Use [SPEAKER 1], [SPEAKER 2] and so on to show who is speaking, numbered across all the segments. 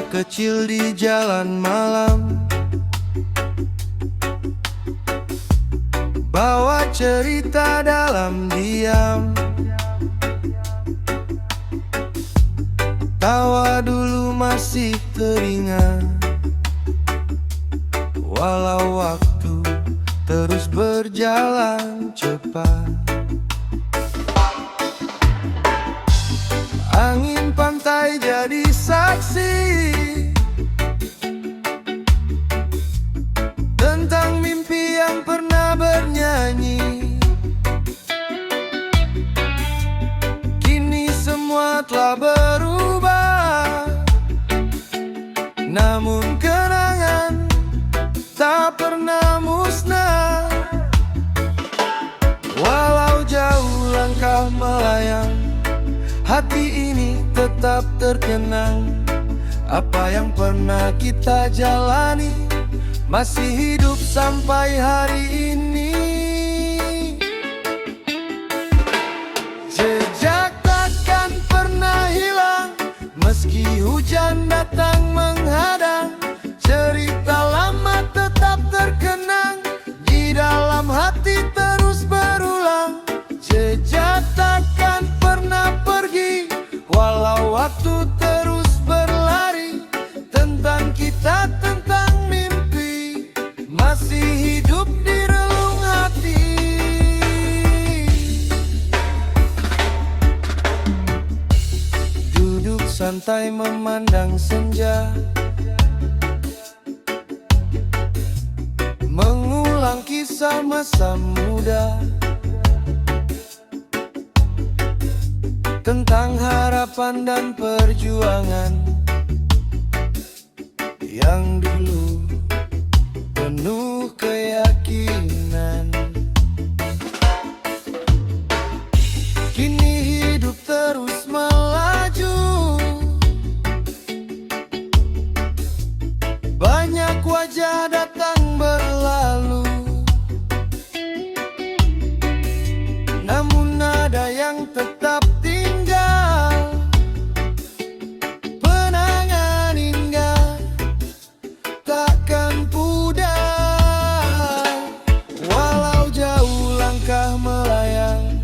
[SPEAKER 1] Kisah kecil di jalan malam, bawa cerita dalam diam. Tawa dulu masih teringat, walau waktu terus berjalan cepat. Angin pantai jadi saksi tentang mimpi yang pernah bernyanyi. Kini semua telah berubah, namun kenangan tak pernah musnah. Walau jauh langkah melayang, hati ini tetap terkenang. Apa yang pernah kita jalani masih hidup sampai hari ini. Jejak takkan pernah hilang, meski hujan datang menghadang. Cerita lama tetap terkenang, di dalam hati terus berulang. Jejak takkan pernah pergi, walau waktu terus berlari. Tentang kita, tentang mimpi, masih hidup di relung hati. Duduk santai memandang senja, mengulang kisah masa muda, tentang harapan dan perjuangan yang dulu penuh keyakinan. Kini hidup terus melaju, banyak wajah datang berlalu, namun ada yang tetap tinggal. Kenangan ingat takkan pudar, walau jauh langkah melayang,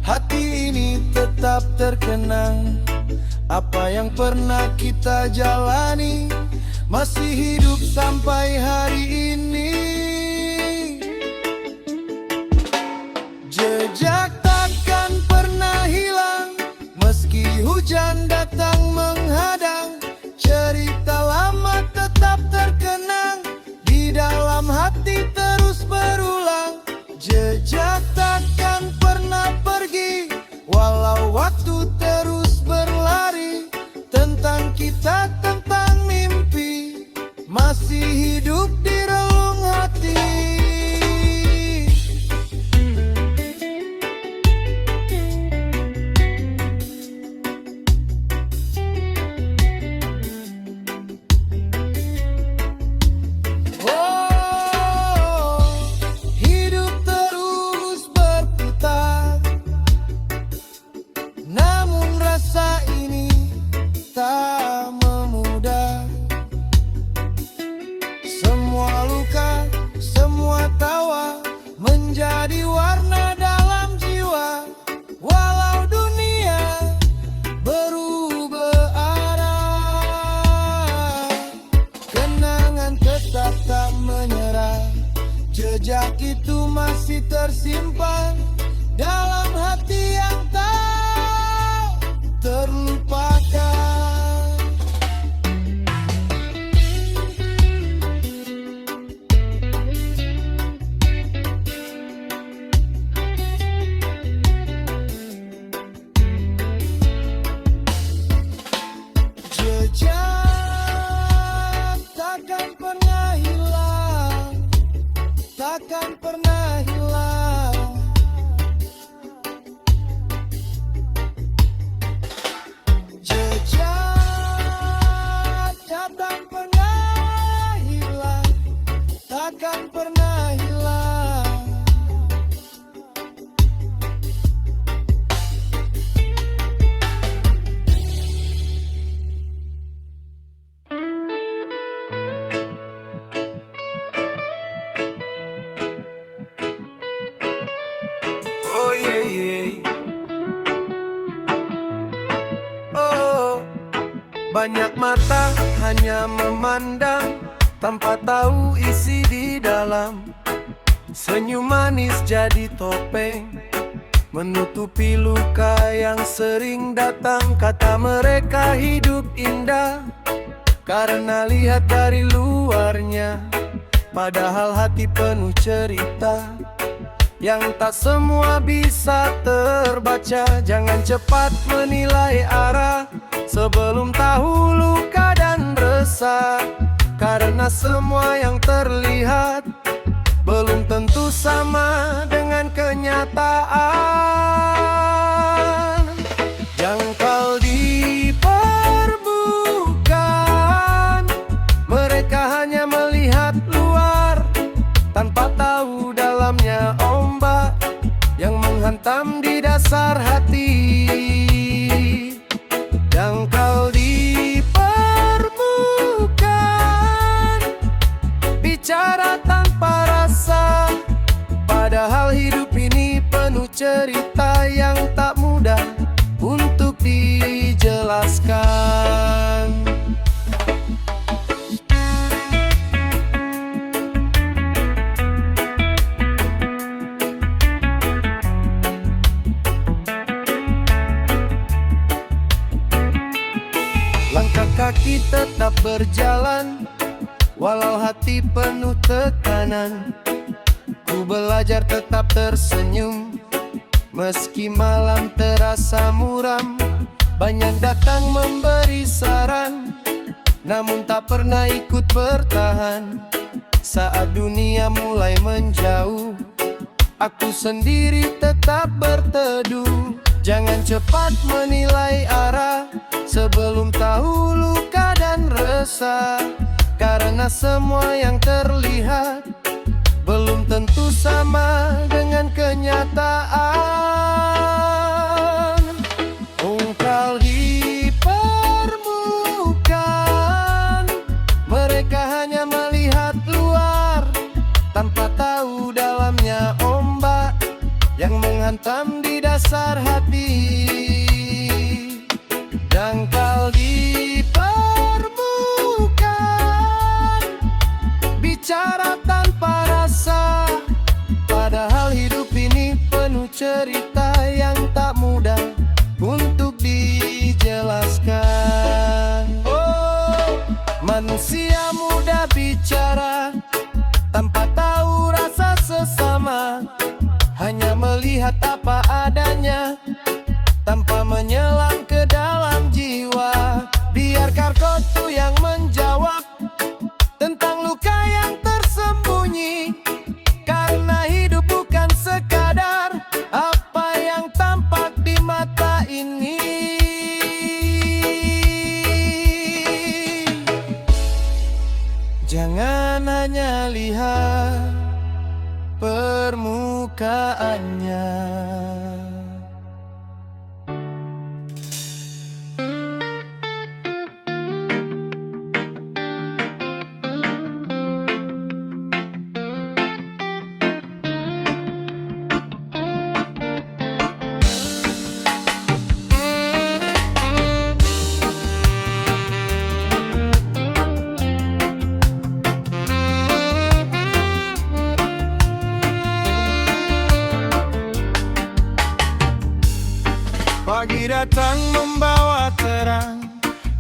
[SPEAKER 1] hati ini tetap terkenang. Apa yang pernah kita jalani masih hidup sampai hari ini. Jejak takkan pernah hilang, meski hujan datang menghadang. Cerita lama tetap terkenang, di dalam hati terus berulang. Jejak takkan pernah pergi, walau waktu terus berlari. Tentang kita, tentang mimpi, masih hidup di relung hati. Hidup terus berputar, namun rasa ini tak memudar. Semua luka, semua tawa menjadi warna dalam jiwa. Walau dunia berubah arah, kenangan tetap tak menyerah. Jejak itu masih tersimpan dalam hati yang tak terlupakan. Jejak takkan pernah hilang, takkan pernah hilang. Jejak takkan pernah hilang, takkan pernah hilang. Banyak mata hanya memandang tanpa tahu isi di dalam. Senyum manis jadi topeng menutupi luka yang sering datang. Kata mereka hidup indah karena lihat dari luarnya, padahal hati penuh cerita yang tak semua bisa terbaca. Jangan cepat menilai arah sebelum tahu luka dan resah, karena semua yang terlihat belum tentu sama dengan kenyataan. Jangkal di permukaan, mereka hanya melihat luar tanpa tahu dalamnya ombak yang menghantam di dasar hati. Jangkal di permukaan, bicara tanpa rasa, padahal hidup ini penuh cerita yang tak mudah untuk dijelaskan. Langkah kaki tetap berjalan walau hati penuh tekanan. Ku belajar tetap tersenyum meski malam terasa muram. Banyak datang memberi saran, namun tak pernah ikut bertahan. Saat dunia mulai menjauh, aku sendiri tetap berteduh. Jangan cepat menilai arah sebelum tahu luka dan resah, karena semua yang terlihat belum tentu sama dengan kenyataan. Ungkal di permukaan, mereka hanya melihat luar tanpa tahu dalamnya ombak yang menghantam di dasar hati. Dangkal di permukaan, bicara tanpa rasa, padahal hidup ini penuh cerita yang tak mudah untuk dijelaskan. Oh, manusia mudah bicara tanpa tahu rasa sesama, hanya melihat apa adanya tanpa menyelam ke dalam jiwa. Biarkan kotu yang menjawab tentang luka yang tersembunyi, karena hidup bukan sekadar apa yang tampak di mata ini. Jangan hanya lihat permukaannya. Pagi datang membawa terang,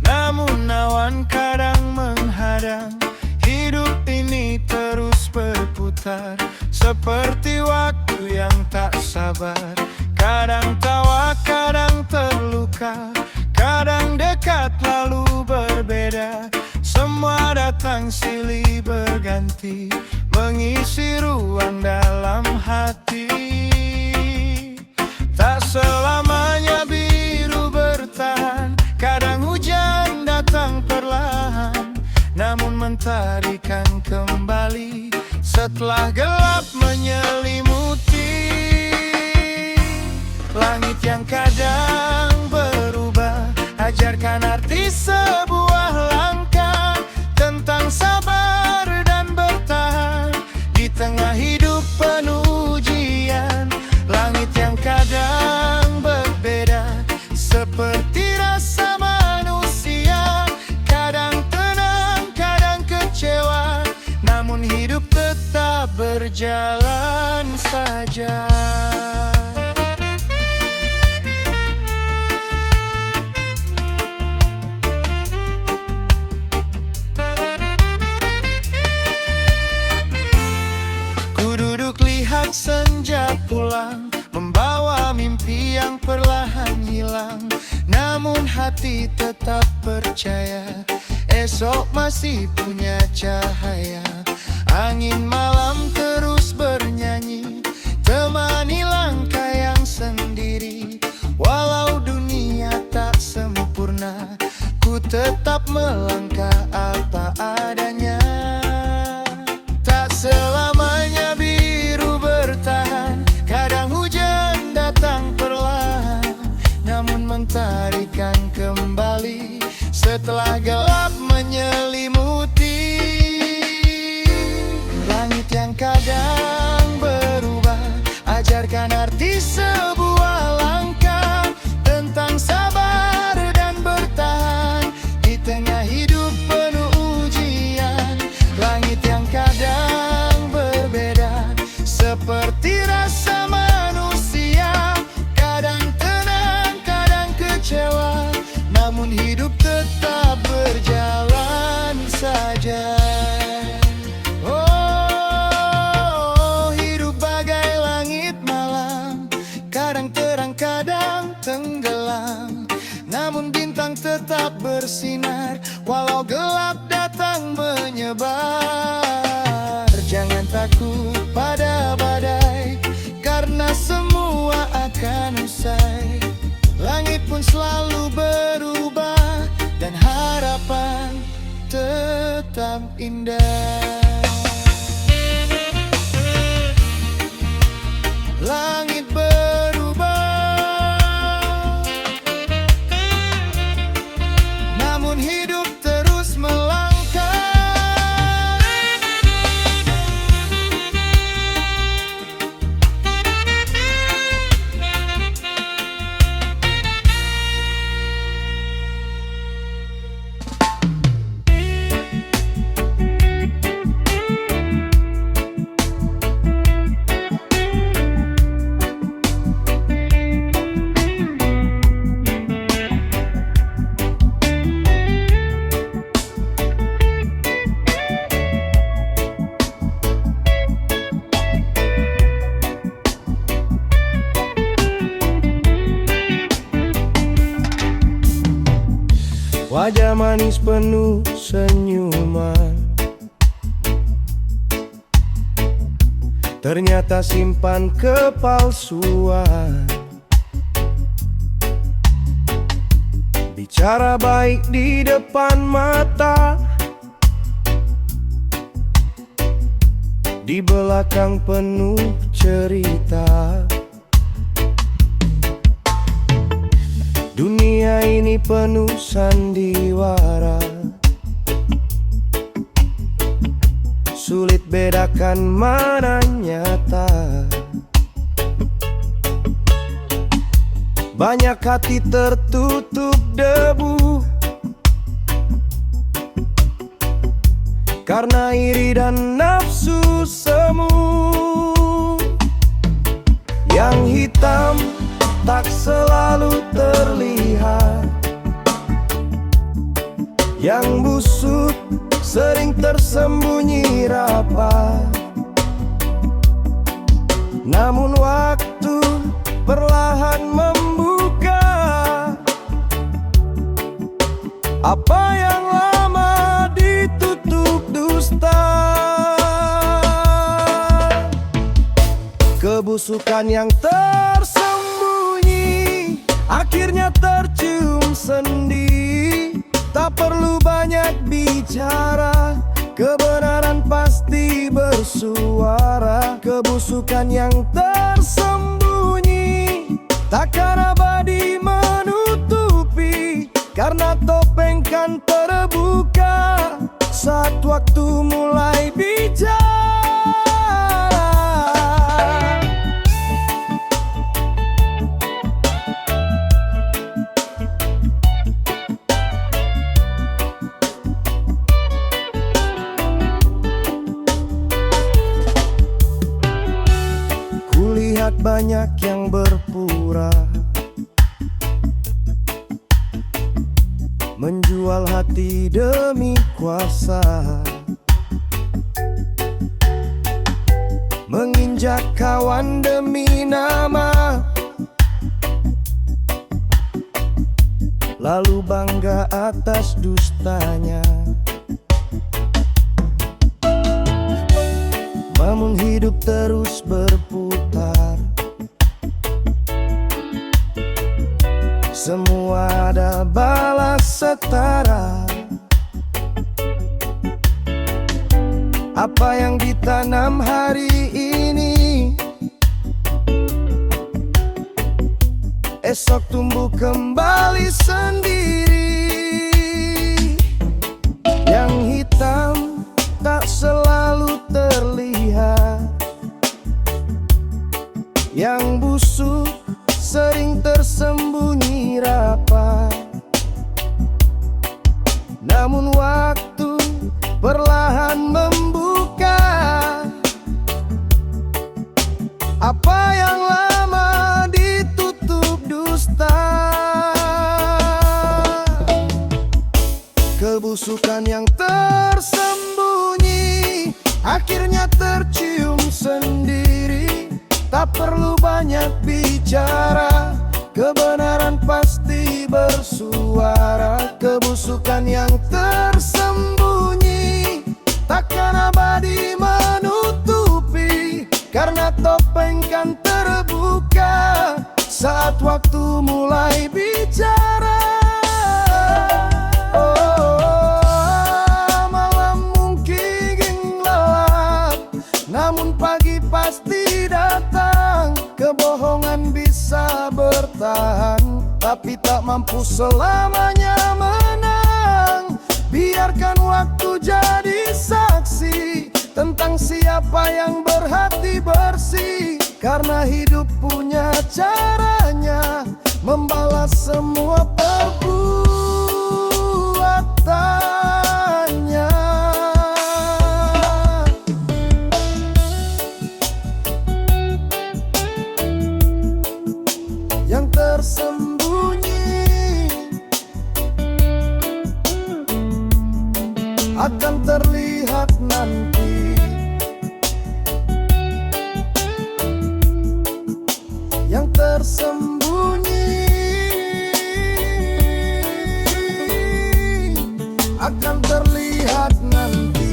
[SPEAKER 1] namun awan kadang menghadang. Hidup ini terus berputar seperti waktu yang tak sabar. Kadang tawa, kadang terluka, kadang dekat lalu berbeda. Semua datang silih berganti, mengisi ruang dalam hati. Tak selamanya biru bertahan, kadang hujan datang perlahan, namun mentarikan kembali setelah gelap menyelimuti. Langit yang kadang berubah, ajarkan arti sebuah langkah, tentang sabar dan bertahan di tengah hidup penuh ujian. Langit yang kadang berbeda seperti rasa manusia, berjalan saja. Ku duduk lihat senja pulang, membawa mimpi yang perlahan hilang. Namun hati tetap percaya, esok masih punya cahaya. Angin malam terus bernyanyi, temani langkah yang sendiri. Walau dunia tak sempurna, ku tetap melangkah apa adanya. Tak selamanya biru bertahan, kadang hujan datang perlahan, namun mentarikan kembali setelah gelap menyelimuti. Langit yang kadang berubah, ajarkan arti sebuah langkah, tentang sabar dan bertahan di tengah hidup penuh ujian. Langit yang kadang berbeda, seperti rasa manusia, kadang tenang, kadang kecewa, namun hidup tetap berjalan saja. Kadang terang, kadang tenggelam, namun bintang tetap bersinar, walau gelap datang menyebar. Jangan takut pada badai, karena semua akan usai. Langit pun selalu berubah, dan harapan tetap indah. Langit berubah, namun hidup terus melangkah. Wajah manis penuh senyuman, ternyata simpan kepalsuan. Bicara baik di depan mata, di belakang penuh cerita. Dunia ini penuh sandiwara, sulit bedakan mana nyata. Banyak hati tertutup debu, karena iri dan nafsu semu. Yang hitam tak selalu terlihat, yang busuk sering tersembunyi rapat. Namun waktu perlahan membuka apa yang lama ditutup dusta. Kebusukan yang tersembunyi akhirnya tercium sendi. Tak perlu banyak bicara, kebenaran pasti bersuara. Kebusukan yang tersembunyi takkan abadi menutupi, karena topeng kan terbuka saat waktu mulai bicara. banyak yang berpura, menjual hati demi kuasa, menginjak kawan demi nama, lalu bangga atas dustanya. Namun hidup terus berputar, semua ada balas setara. Apa yang ditanam hari ini, esok tumbuh kembali sendiri. Yang hitam tak selalu terlihat, yang busuk sering tersembunyi rapat. Namun waktu perlahan membuka apa yang lama ditutup dusta. Kebusukan yang tersembunyi akhirnya tercium sendiri. Tak perlu banyak bicara, kebenaran pasti bersuara. Kebusukan yang tersembunyi takkan abadi menutupi, karena topeng kan terbuka saat waktu mulai bicara. Malam mungkin gelap, namun pagi pasti datang. Kebohongan bisa bertahan, tapi tak mampu selamanya menang. Biarkan waktu jadi saksi tentang siapa yang berhati bersih, karena hidup punya caranya membalas semua perbuatannya. Yang tersembunyi akan terlihat nanti. Yang tersembunyi akan terlihat nanti.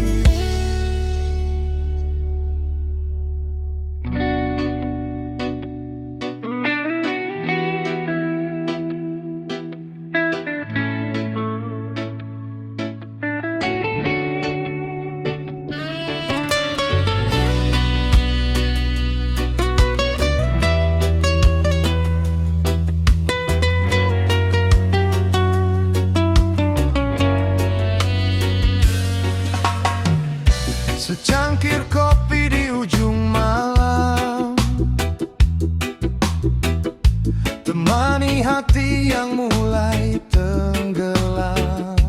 [SPEAKER 1] Secangkir kopi di ujung malam, temani hati yang mulai tenggelam.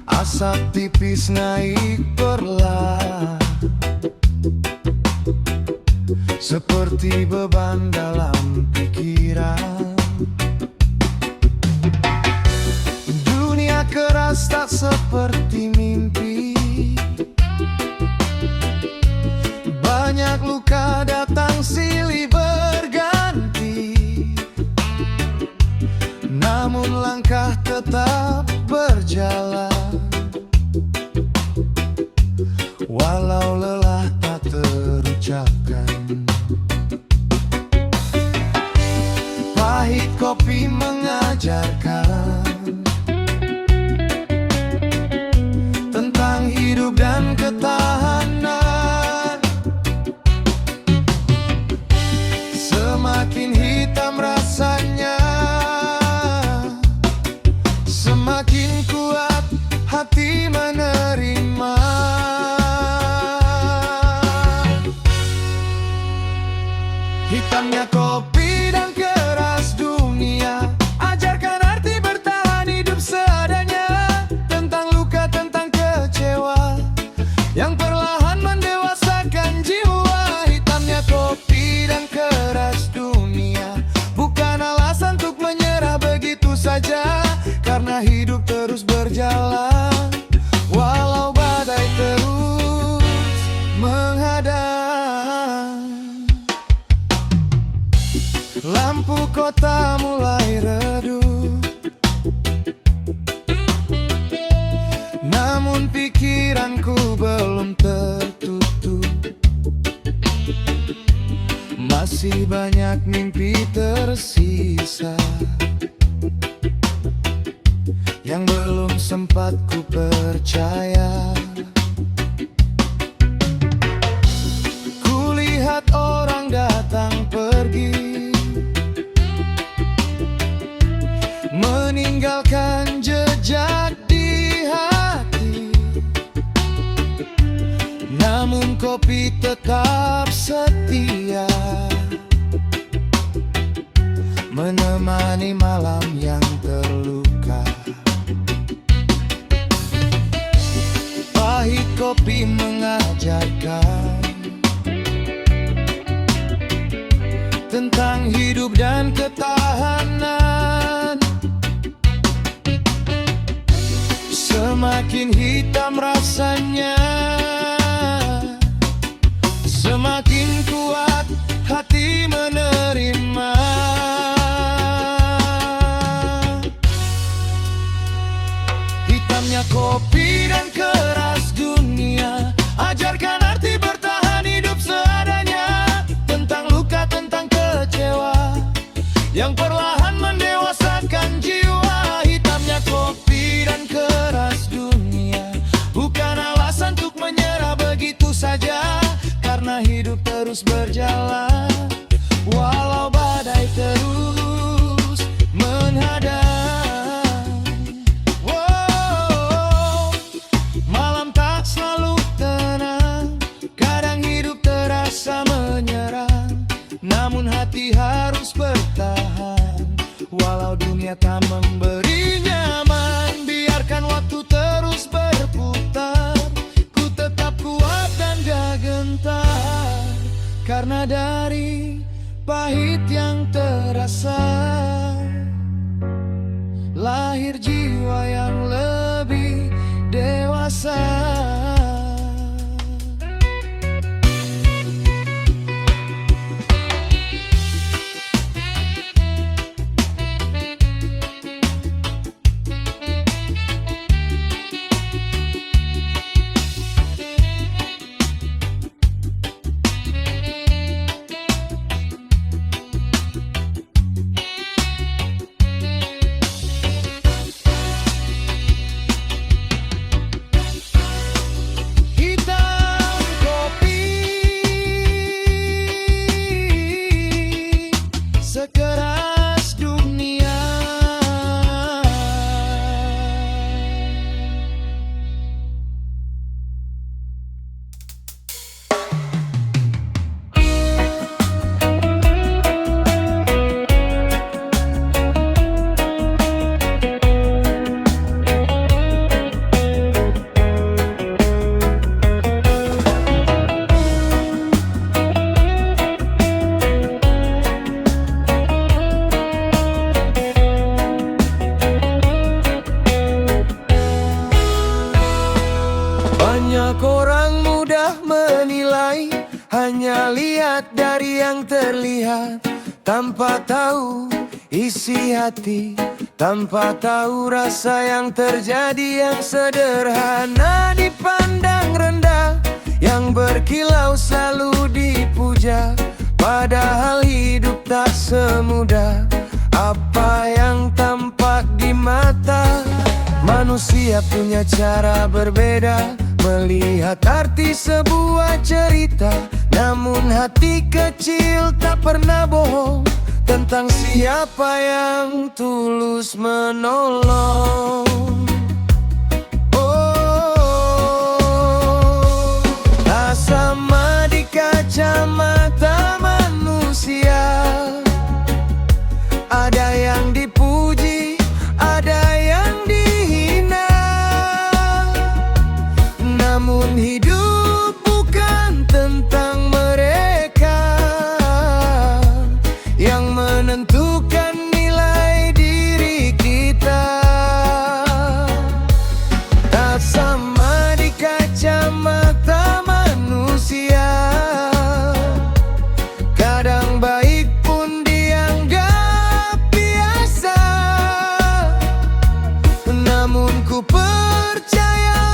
[SPEAKER 1] Asap tipis naik perlahan, seperti beban dalam pikiran. Dunia keras tak seperti mimpi, banyak luka datang silih berganti. Namun langkah tetap berjalan, walau lelah tak terucapkan. Pahit kopi mengajarkan tentang hidup dan ketahanan. Semakin hitam rasanya, semakin kuat hati menerima. Hitamnya kopi dan keras dunia, ajarkan arti bertahan hidup seadanya. Tentang luka, tentang kecewa yang perlahan mendewasakan jiwa. Hitamnya kopi namun pikiranku belum tertutup. Masih banyak mimpi tersisa yang belum sempat ku percaya. Kulihat orang datang pergi, meninggalkan jejak di hati. Namun kopi tetap setia, menemani malam yang terluka. Pahit kopi mengajarkan tentang hidup dan ketahanan. Semakin hitam rasanya, semakin kuat hati menerima. Hitamnya kopi dan keras dunia, ajarkan arti bertahan hidup seadanya. Tentang luka, tentang kecewa yang perlahan mendewasakan jiwa. Hitamnya kopi dan keras dunia bukan alasan untuk menyerah begitu saja, karena hidup terus berjalan walau badai terus menghadang. Wow, malam tak selalu tenang, kadang hidup terasa menyerang, namun hati harus bertahan walau dunia tak memberi nyaman. Biarkan waktu terus berputar, ku tetap kuat dan gak gentar, karena dari pahit yang terasa lahir jiwa yang lebih dewasa. Sekeras dunia. Banyak orang mudah menilai, hanya lihat dari yang terlihat, tanpa tahu isi hati, tanpa tahu rasa yang terjadi. Yang sederhana dipandang rendah, yang berkilau selalu dipuja, padahal hidup tak semudah apa yang tampak di mata. Manusia punya cara berbeda melihat arti sebuah cerita, namun hati kecil tak pernah bohong tentang siapa yang tulus menolong. Oh, tak sama di kacamata manusia, ada yang dipuji, ada yang dihina. Namun hidup bukan tentang mereka, yang menentukan nilai diri kita. Tak sama di kacamata manusia, kadang baik pun dianggap biasa. Namun ku percaya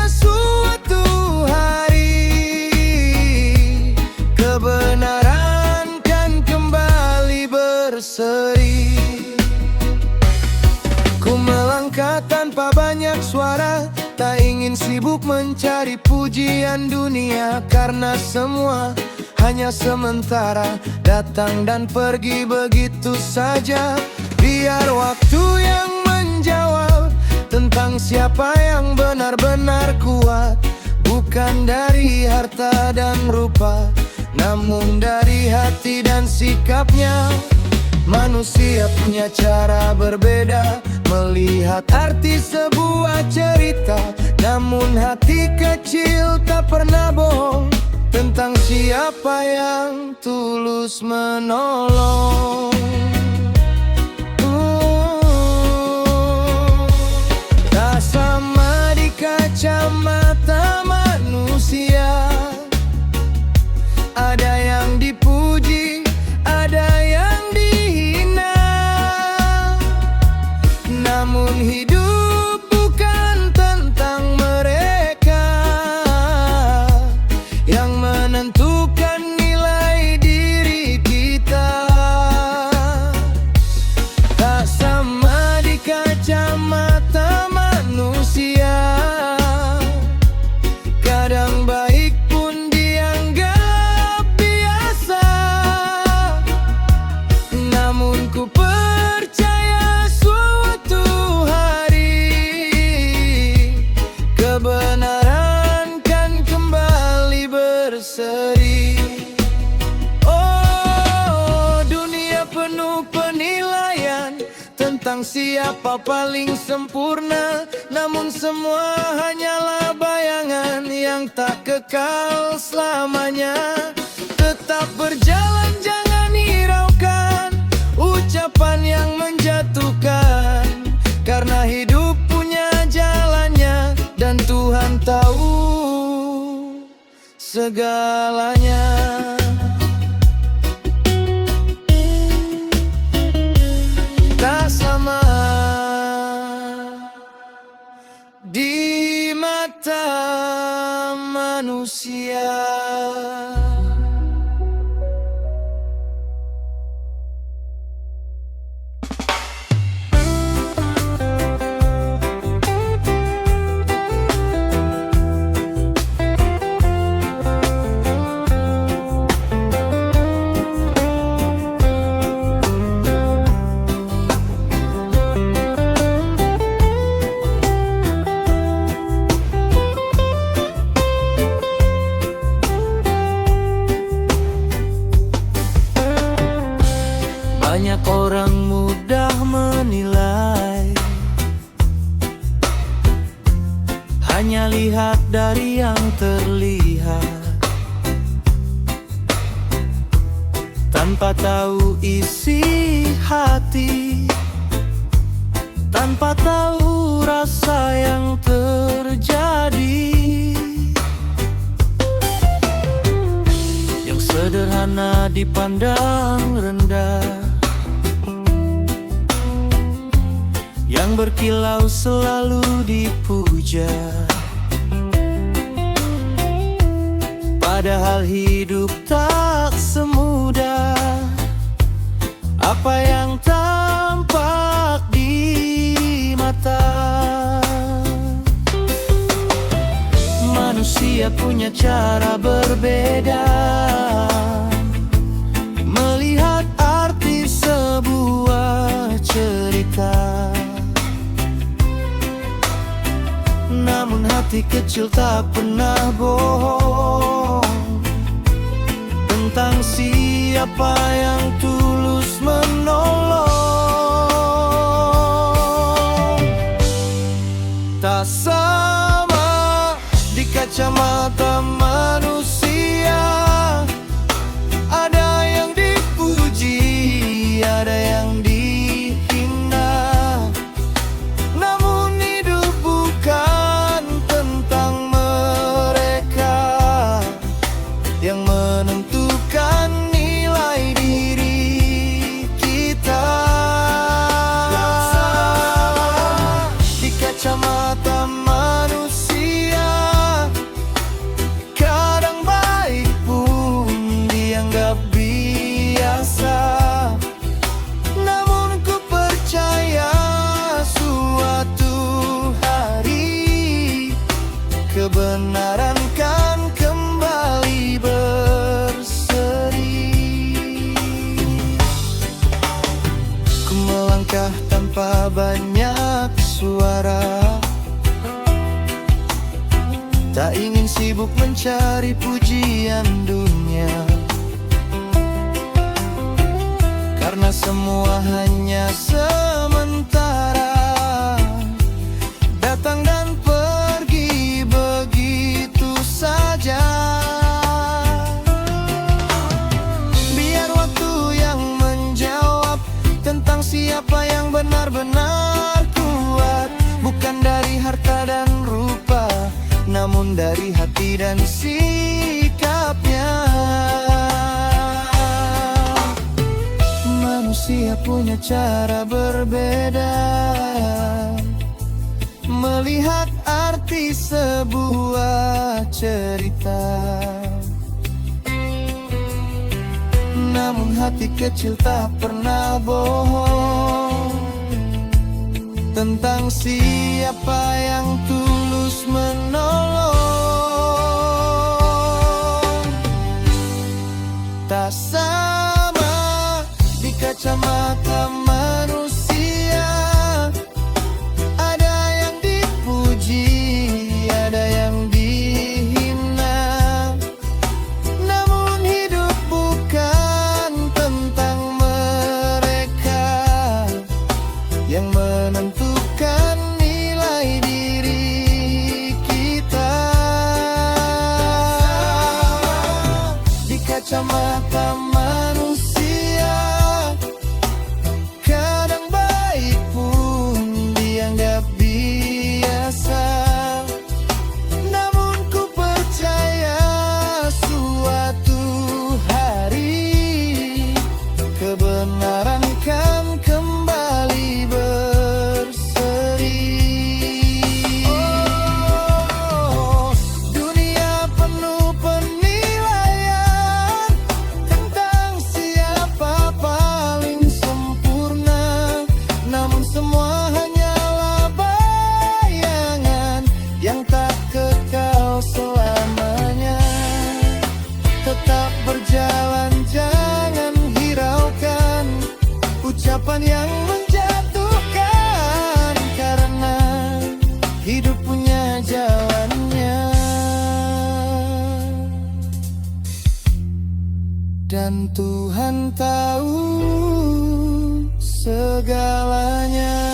[SPEAKER 1] sibuk mencari pujian dunia, karena semua hanya sementara, datang dan pergi begitu saja. Biar waktu yang menjawab tentang siapa yang benar-benar kuat, bukan dari harta dan rupa, namun dari hati dan sikapnya. Manusia punya cara berbeda melihat arti sebuah cerita, namun hati kecil tak pernah bohong tentang siapa yang tulus menolong. Tak sama di kacamata manusia, ada yang dipuji, ada yang dihina. Namun hidup bukan tentang mereka, yang menentukan nilai diri kita. Tak sama di kacamata manusia, kadang baik pun dianggap biasa. Namun ku percaya suatu hari kebenaran kan kembali berseri. Oh, dunia penuh penilaian tentang siapa paling sempurna, namun semua hanyalah bayangan yang tak kekal selamanya. Tetap berjalan, jangan hiraukan ucapan yang menjatuhkan, karena hidup punya jalannya dan Tuhan tahu segalanya. Tak sama di mata manusia. Banyak orang mudah menilai, hanya lihat dari yang terlihat, tanpa tahu isi hati, tanpa tahu rasa yang terjadi. Yang sederhana dipandang rendah, yang berkilau selalu dipuja. Padahal hidup tak semudah apa yang tampak di mata. Manusia punya cara berbeda melihat arti sebuah cerita, namun hati kecil tak pernah bohong tentang siapa yang tulus menolong. Tak sama di kacamata manusia, ada yang dipuji, ada yang dihina. Namun hidup bukan tentang mereka, yang menentukan nilai diri kita. Di kacamata manusia, kebenaran kan kembali berseri. Ku melangkah tanpa banyak suara, tak ingin sibuk mencari pujian dunia, karena semua hanya sementara, datang dan pergi begitu saja. Biar waktu yang menjawab tentang siapa yang benar-benar kuat, bukan dari harta dan rupa, namun dari hati dan sikapnya. Manusia punya cara berbeda melihat arti sebuah cerita, namun hati kecil tak pernah bohong tentang siapa yang tulus menolong. Tak sama di kacamata manusia, ada yang dipuji, ada yang dihina, namun hidup bukan tentang mereka yang menentukan nilai diri kita. Di kacamata manusia, kadang baik pun dianggap biasa, namun ku percaya suatu hari kebenaran kan kembali berseri. Oh, dunia penuh penilaian tentang siapa paling sempurna, namun semua hanyalah bayangan yang tak kekal selamanya. Tetap berjalan, jangan hiraukan ucapan yang menjatuhkan, karena hidup punya jalannya, dan Tuhan tahu segalanya.